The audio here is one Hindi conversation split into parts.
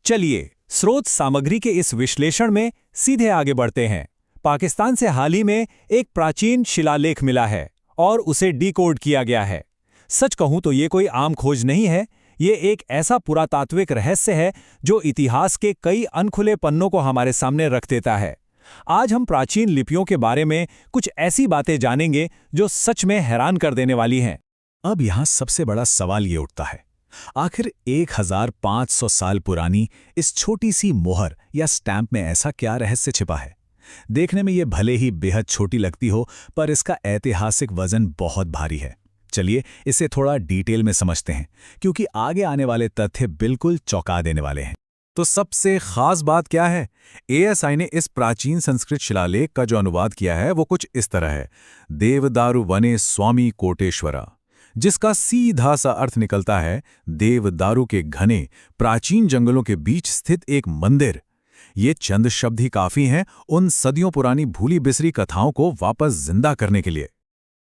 चलिए स्रोत सामग्री के इस विश्लेषण में सीधे आगे बढ़ते हैं। पाकिस्तान से हाल ही में एक प्राचीन शिलालेख मिला है और उसे डिकोड किया गया है। सच कहूं तो ये कोई आम खोज नहीं है, ये एक ऐसा पुरातात्विक रहस्य है जो इतिहास के कई अनखुले पन्नों को हमारे सामने रख देता है। आज हम प्राचीन लिपियों के बारे में कुछ ऐसी बातें जानेंगे जो सच में हैरान कर देने वाली हैं। अब यहाँ सबसे बड़ा सवाल ये उठता है, आखिर 1500 साल पुरानी इस छोटी सी मोहर या स्टैंप में ऐसा क्या रहस्य छिपा है। देखने में ये भले ही बेहद छोटी लगती हो, पर इसका ऐतिहासिक वजन बहुत भारी है। चलिए इसे थोड़ा डिटेल में समझते हैं, क्योंकि आगे आने वाले तथ्य बिल्कुल चौंका देने वाले हैं। तो सबसे खास बात क्या है? एएसआई ने इस प्राचीन संस्कृत शिलालेख का जो अनुवाद किया है वो कुछ इस तरह है, देवदारु वने स्वामी कोटेश्वरा, जिसका सीधा सा अर्थ निकलता है देवदारू के घने प्राचीन जंगलों के बीच स्थित एक मंदिर। ये चंद शब्द ही काफी हैं उन सदियों पुरानी भूली बिसरी कथाओं को वापस जिंदा करने के लिए।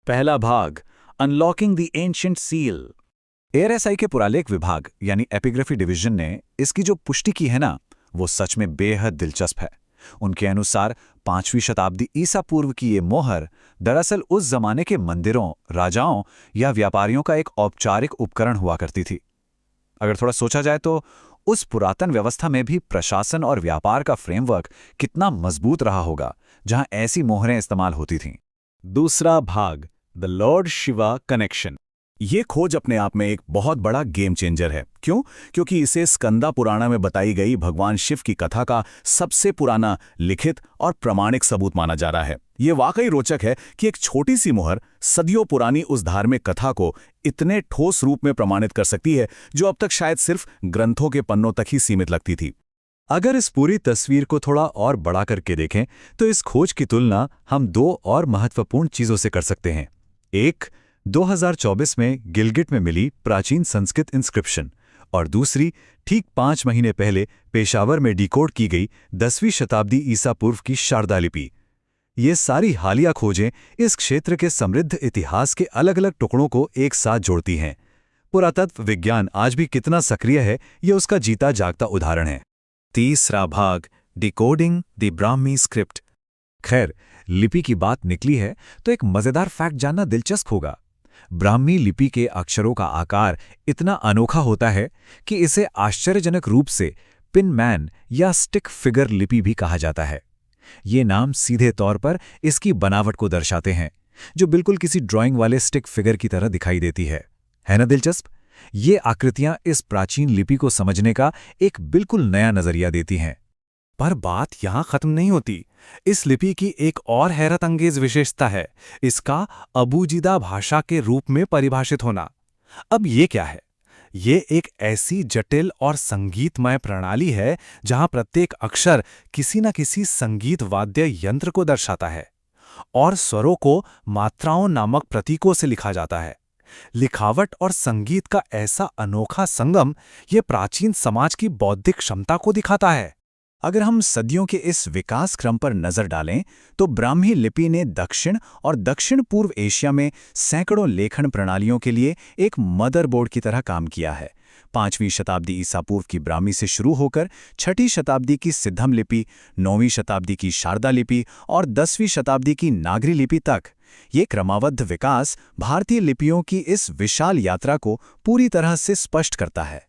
पहला भाग, unlocking the ancient seal. ASI के पुरालेख विभाग यानी एपिग्राफी डिवीजन ने इसकी जो पुष्टि की है ना, वो सच में बेहद दिलचस्प है। उनके अनुसार 5वीं शताब्दी ईसा पूर्व की ये मोहर दरअसल उस जमाने के मंदिरों, राजाओं या व्यापारियों का एक औपचारिक उपकरण हुआ करती थी। अगर थोड़ा सोचा जाए तो उस पुरातन व्यवस्था में भी प्रशासन और व्यापार का फ्रेमवर्क कितना मजबूत रहा होगा, जहां ऐसी मोहरें इस्तेमाल होती थीं। दूसरा भाग, द लॉर्ड शिवा कनेक्शन। ये खोज अपने आप में एक बहुत बड़ा गेम चेंजर है। क्यों? क्योंकि इसे स्कंदा पुराण में बताई गई भगवान शिव की कथा का सबसे पुराना लिखित और प्रमाणिक सबूत माना जा रहा है। ये वाकई रोचक है कि एक छोटी सी मोहर सदियों पुरानी उस धार्मिक कथा को इतने ठोस रूप में प्रमाणित कर सकती है, जो अब तक शायद सिर्फ ग्रंथों के पन्नों तक ही सीमित लगती थी। अगर इस पूरी तस्वीर को थोड़ा और बड़ा करके देखें तो इस खोज की तुलना हम 2 और महत्वपूर्ण चीजों से कर सकते हैं। एक, 2024 में गिलगिट में मिली प्राचीन संस्कृत इंस्क्रिप्शन, और दूसरी ठीक 5 महीने पहले पेशावर में डिकोड की गई 10वीं शताब्दी ईसा पूर्व की शारदा लिपि। ये सारी हालिया खोजें इस क्षेत्र के समृद्ध इतिहास के अलग अलग टुकड़ों को एक साथ जोड़ती हैं। पुरातत्व विज्ञान आज भी कितना सक्रिय है, ये उसका जीता जागता उदाहरण है। तीसरा भाग, डिकोडिंग द ब्राह्मी स्क्रिप्ट। खैर, लिपि की बात निकली है तो एक मजेदार फैक्ट जानना दिलचस्प होगा। ब्राह्मी लिपि के अक्षरों का आकार इतना अनोखा होता है कि इसे आश्चर्यजनक रूप से पिनमैन या स्टिक फिगर लिपि भी कहा जाता है। ये नाम सीधे तौर पर इसकी बनावट को दर्शाते हैं, जो बिल्कुल किसी ड्राइंग वाले स्टिक फिगर की तरह दिखाई देती है ना दिलचस्प? ये आकृतियां इस प्राचीन लिपि को समझने का एक बिल्कुल नया नजरिया देती हैं। पर बात यहां खत्म नहीं होती। इस लिपि की एक और हैरत अंगेज विशेषता है, इसका अबूजिदा भाषा के रूप में परिभाषित होना। अब ये क्या है? ये एक ऐसी जटिल और संगीतमय प्रणाली है जहां प्रत्येक अक्षर किसी न किसी संगीत वाद्य यंत्र को दर्शाता है और स्वरों को मात्राओं नामक प्रतीकों से लिखा जाता है। लिखावट और संगीत का ऐसा अनोखा संगम ये प्राचीन समाज की बौद्धिक क्षमता को दिखाता है। अगर हम सदियों के इस विकास क्रम पर नजर डालें तो ब्राह्मी लिपि ने दक्षिण और दक्षिण पूर्व एशिया में सैकड़ों लेखन प्रणालियों के लिए एक मदरबोर्ड की तरह काम किया है। 5वीं शताब्दी ईसा पूर्व की ब्राह्मी से शुरू होकर 6ठी शताब्दी की सिद्धम लिपि, 9वीं शताब्दी की शारदा लिपि और 10वीं शताब्दी की नागरी लिपि तक ये क्रमबद्ध विकास भारतीय लिपियों की इस विशाल यात्रा को पूरी तरह से स्पष्ट करता है।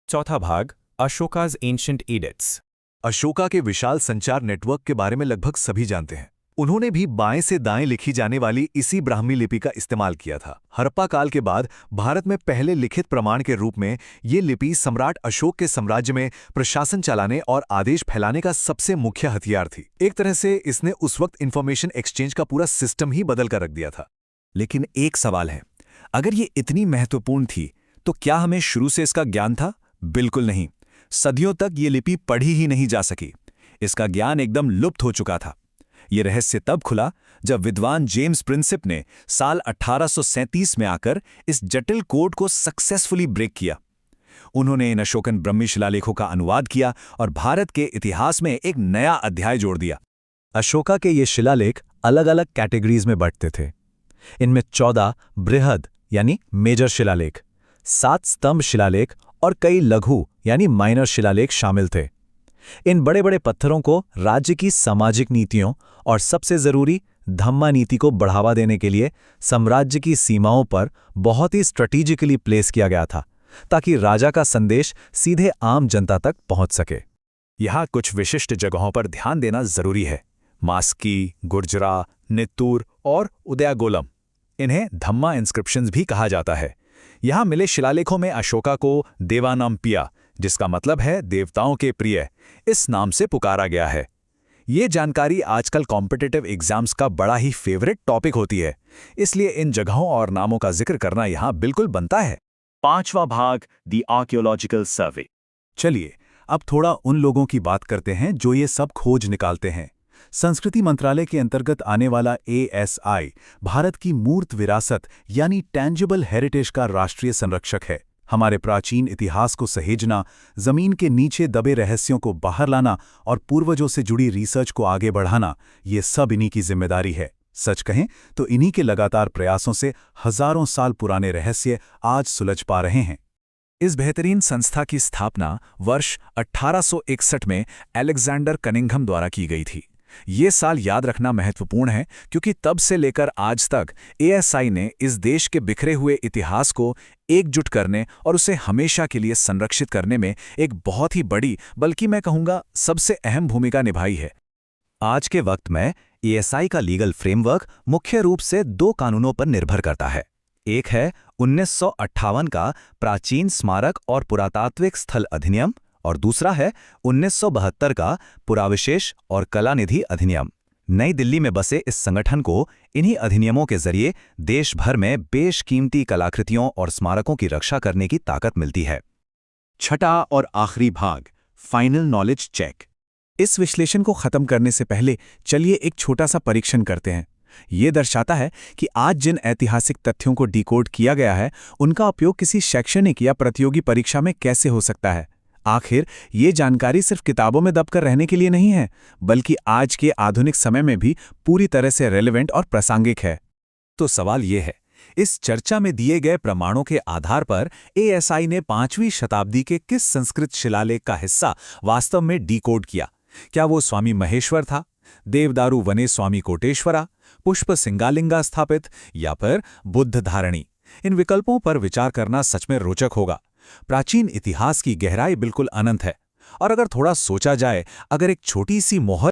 चौथा भाग, अशोकाज एंशिएंट एडिक्ट्स। अशोका के विशाल संचार नेटवर्क के बारे में लगभग सभी जानते हैं। उन्होंने भी बाएं से दाएं लिखी जाने वाली इसी ब्राह्मी लिपि का इस्तेमाल किया था। हड़प्पा काल के बाद भारत में पहले लिखित प्रमाण के रूप में ये लिपि सम्राट अशोक के साम्राज्य में प्रशासन चलाने और आदेश फैलाने का सबसे मुख्य हथियार थी। एक तरह से इसने उस वक्त इंफॉर्मेशन एक्सचेंज का पूरा सिस्टम ही बदल कर रख दिया था। लेकिन एक सवाल है, अगर ये इतनी महत्वपूर्ण थी तो क्या हमें शुरू से इसका ज्ञान था? बिल्कुल नहीं। सदियों तक ये लिपि पढ़ी ही नहीं जा सकी। इसका ज्ञान एकदम लुप्त हो चुका था। ये रहस्य तब खुला जब विद्वान जेम्स प्रिंसिप ने साल 1837 में आकर इस जटिल कोड को सक्सेसफुली ब्रेक किया। उन्होंने इन अशोकन ब्राह्मी शिलालेखों का अनुवाद किया और भारत के इतिहास में एक नया अध्याय जोड़ दिया। अशोका के ये शिलालेख अलग अलग कैटेगरीज में बंटते थे। इनमें 14 बृहद यानी मेजर शिलालेख, 7 स्तंभ शिलालेख और कई लघु यानी माइनर शिलालेख शामिल थे। इन बड़े बड़े पत्थरों को राज्य की सामाजिक नीतियों और सबसे जरूरी धम्मा नीति को बढ़ावा देने के लिए साम्राज्य की सीमाओं पर बहुत ही स्ट्रेटेजिकली प्लेस किया गया था, ताकि राजा का संदेश सीधे आम जनता तक पहुंच सके। यहाँ कुछ विशिष्ट जगहों पर ध्यान देना जरूरी है। मास्की, गुर्जरा, नित्तूर और उदयागोलम, इन्हें धम्मा इंस्क्रिप्शंस भी कहा जाता है। यहाँ मिले शिलालेखों में अशोका को देवानाम्पिया, जिसका मतलब है देवताओं के प्रिय, इस नाम से पुकारा गया है। ये जानकारी आजकल कॉम्पिटिटिव एग्जाम्स का बड़ा ही फेवरेट टॉपिक होती है, इसलिए इन जगहों और नामों का जिक्र करना यहाँ बिल्कुल बनता है। 5वां भाग, द आर्कियोलॉजिकल सर्वे। चलिए अब थोड़ा उन लोगों की बात करते हैं जो ये सब खोज निकालते हैं। संस्कृति मंत्रालय के अंतर्गत आने वाला ASI भारत की मूर्त विरासत यानी टैंजिबल हेरिटेज का राष्ट्रीय संरक्षक है। हमारे प्राचीन इतिहास को सहेजना, जमीन के नीचे दबे रहस्यों को बाहर लाना और पूर्वजों से जुड़ी रिसर्च को आगे बढ़ाना, ये सब इन्हीं की जिम्मेदारी है। सच कहें तो इन्हीं के लगातार प्रयासों से हजारों साल पुराने रहस्य आज सुलझ पा रहे हैं। इस बेहतरीन संस्था की स्थापना वर्ष 1861 में अलेक्जेंडर कनिंघम द्वारा की गई थी। ये साल याद रखना महत्वपूर्ण है क्योंकि तब से लेकर आज तक ASI ने इस देश के बिखरे हुए इतिहास को एकजुट करने और उसे हमेशा के लिए संरक्षित करने में एक बहुत ही बड़ी, बल्कि मैं कहूँगा सबसे अहम भूमिका निभाई है। आज के वक्त में ASI का लीगल फ्रेमवर्क मुख्य रूप से 2 कानूनों पर निर्भर करता है। एक है 1958 का प्राचीन स्मारक और पुरातात्विक स्थल अधिनियम और दूसरा है 1972 का पुराविशेष और कला निधि अधिनियम। नई दिल्ली में बसे इस संगठन को इन्हीं अधिनियमों के जरिए देश भर में बेशकीमती कलाकृतियों और स्मारकों की रक्षा करने की ताकत मिलती है। छठा और आखिरी भाग, फाइनल नॉलेज चेक। इस विश्लेषण को खत्म करने से पहले चलिए एक छोटा सा परीक्षण करते हैं। ये दर्शाता है कि आज जिन ऐतिहासिक तथ्यों को डिकोड किया गया है, उनका उपयोग किसी शैक्षणिक या प्रतियोगी परीक्षा में कैसे हो सकता है। आखिर ये जानकारी सिर्फ किताबों में दबकर रहने के लिए नहीं है, बल्कि आज के आधुनिक समय में भी पूरी तरह से रेलेवेंट और प्रासंगिक है। तो सवाल ये है, इस चर्चा में दिए गए प्रमाणों के आधार पर ASI ने 5वीं शताब्दी के किस संस्कृत शिलालेख का हिस्सा वास्तव में डिकोड किया? क्या वो स्वामी महेश्वर था, देवदारू वने स्वामी कोटेश्वरा, पुष्प सिंगालिंगा स्थापित या फिर बुद्ध धारणी? इन विकल्पों पर विचार करना सच में रोचक होगा। प्राचीन इतिहास की गहराई बिल्कुल अनंत है, और अगर थोड़ा सोचा जाए, अगर एक छोटी सी मोहर